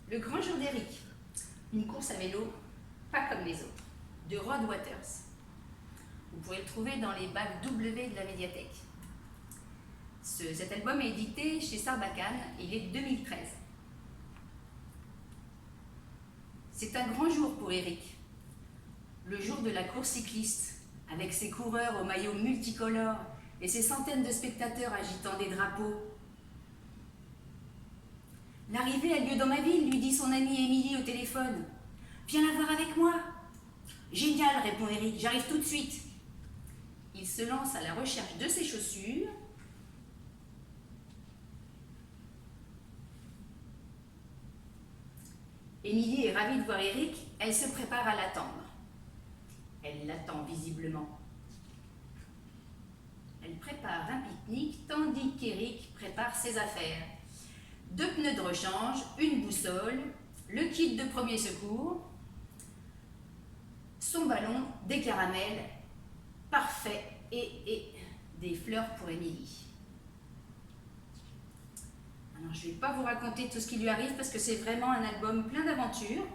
Le grand jour d'Eric, une course à vélo pas comme les autres, de Rod Waters. Vous pouvez le trouver dans les bacs W de la médiathèque. Cet album est édité chez Sarbacane et il est de 2013. C'est un grand jour pour Eric, le jour de la course cycliste, avec ses coureurs aux maillots multicolores et ses centaines de spectateurs agitant des drapeaux. L'arrivée a lieu dans ma ville, lui dit son amie Émilie au téléphone. Viens la voir avec moi. Génial, répond Eric, j'arrive tout de suite. Il se lance à la recherche de ses chaussures. Émilie est ravie de voir Eric, elle se prépare à l'attendre. Elle l'attend visiblement. Elle prépare un pique-nique tandis qu'Eric prépare ses affaires. 2 pneus de rechange, une boussole, le kit de premier secours, son ballon, des caramels, parfait, et des fleurs pour Émilie. Alors je ne vais pas vous raconter tout ce qui lui arrive parce que c'est vraiment un album plein d'aventures.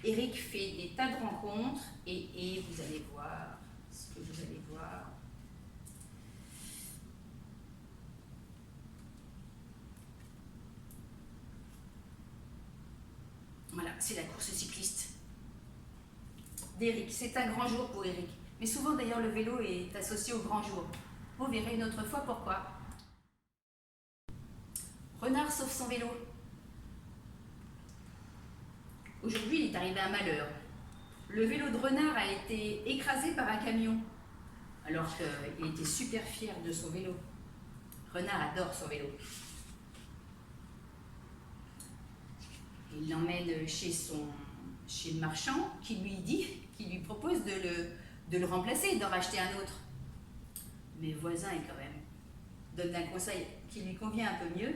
Eric fait des tas de rencontres et vous allez voir ce que vous allez voir. Voilà, c'est la course cycliste d'Eric. C'est un grand jour pour Eric. Mais souvent d'ailleurs le vélo est associé au grand jour. Vous verrez une autre fois pourquoi. Renard sauve son vélo. Aujourd'hui, il est arrivé un malheur. Le vélo de Renard a été écrasé par un camion, alors qu'il était super fier de son vélo. Renard adore son vélo. Il l'emmène chez le marchand qui lui propose de le remplacer, d'en racheter un autre. Mais voisin quand même donne un conseil qui lui convient un peu mieux,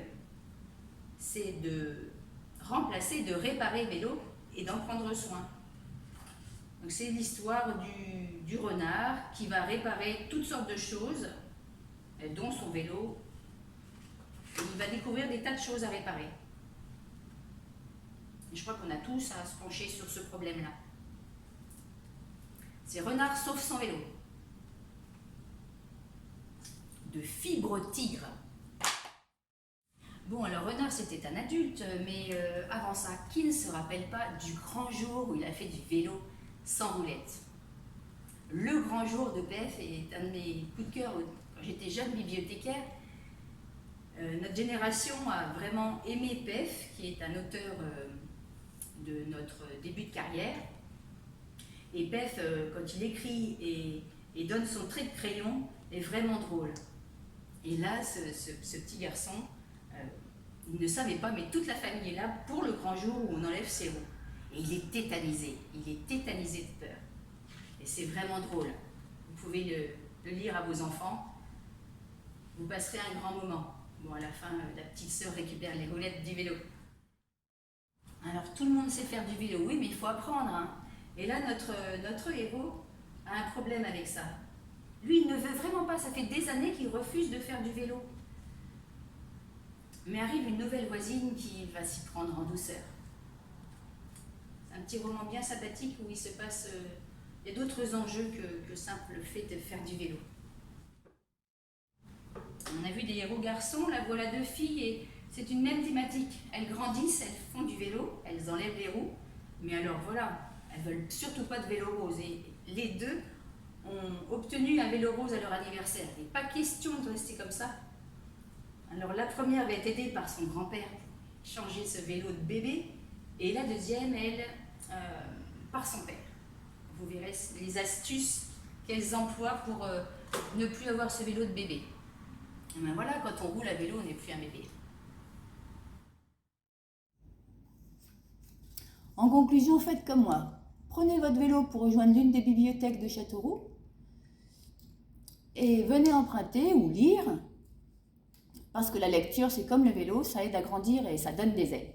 c'est de remplacer, de réparer le vélo et d'en prendre soin. Donc c'est l'histoire du renard qui va réparer toutes sortes de choses, dont son vélo. Et il va découvrir des tas de choses à réparer. Et je crois qu'on a tous à se pencher sur ce problème-là. C'est Renard sauve son vélo. De Fibre Tigre. Bon, alors Renard c'était un adulte, mais avant ça, qui ne se rappelle pas du grand jour où il a fait du vélo sans roulette? Le grand jour de PEF est un de mes coups de cœur quand j'étais jeune bibliothécaire. Notre génération a vraiment aimé PEF, qui est un auteur de notre début de carrière. Et PEF, quand il écrit et donne son trait de crayon, est vraiment drôle. Et là, ce petit garçon, il ne savait pas, mais toute la famille est là pour le grand jour où on enlève ses roues. Et il est tétanisé de peur. Et c'est vraiment drôle. Vous pouvez le lire à vos enfants. Vous passerez un grand moment. Bon, à la fin, la petite sœur récupère les roulettes du vélo. Alors, tout le monde sait faire du vélo, oui, mais il faut apprendre, hein. Et là, notre héros a un problème avec ça. Lui, il ne veut vraiment pas, ça fait des années qu'il refuse de faire du vélo. Mais arrive une nouvelle voisine qui va s'y prendre en douceur. C'est un petit roman bien sympathique où il se passe... il y a d'autres enjeux que le simple fait de faire du vélo. On a vu des héros garçons, là voilà 2 filles et c'est une même thématique. Elles grandissent, elles font du vélo, elles enlèvent les roues, mais alors voilà, elles ne veulent surtout pas de vélo rose. Et les 2 ont obtenu un vélo rose à leur anniversaire. Il n'est pas question de rester comme ça. Alors la première va être aidée par son grand-père pour changer ce vélo de bébé et la deuxième, elle, par son père. Vous verrez les astuces qu'elles emploient pour ne plus avoir ce vélo de bébé. Et ben voilà, quand on roule à vélo, on n'est plus un bébé. En conclusion, faites comme moi. Prenez votre vélo pour rejoindre l'une des bibliothèques de Châteauroux et venez emprunter ou lire, parce que la lecture, c'est comme le vélo, ça aide à grandir et ça donne des ailes.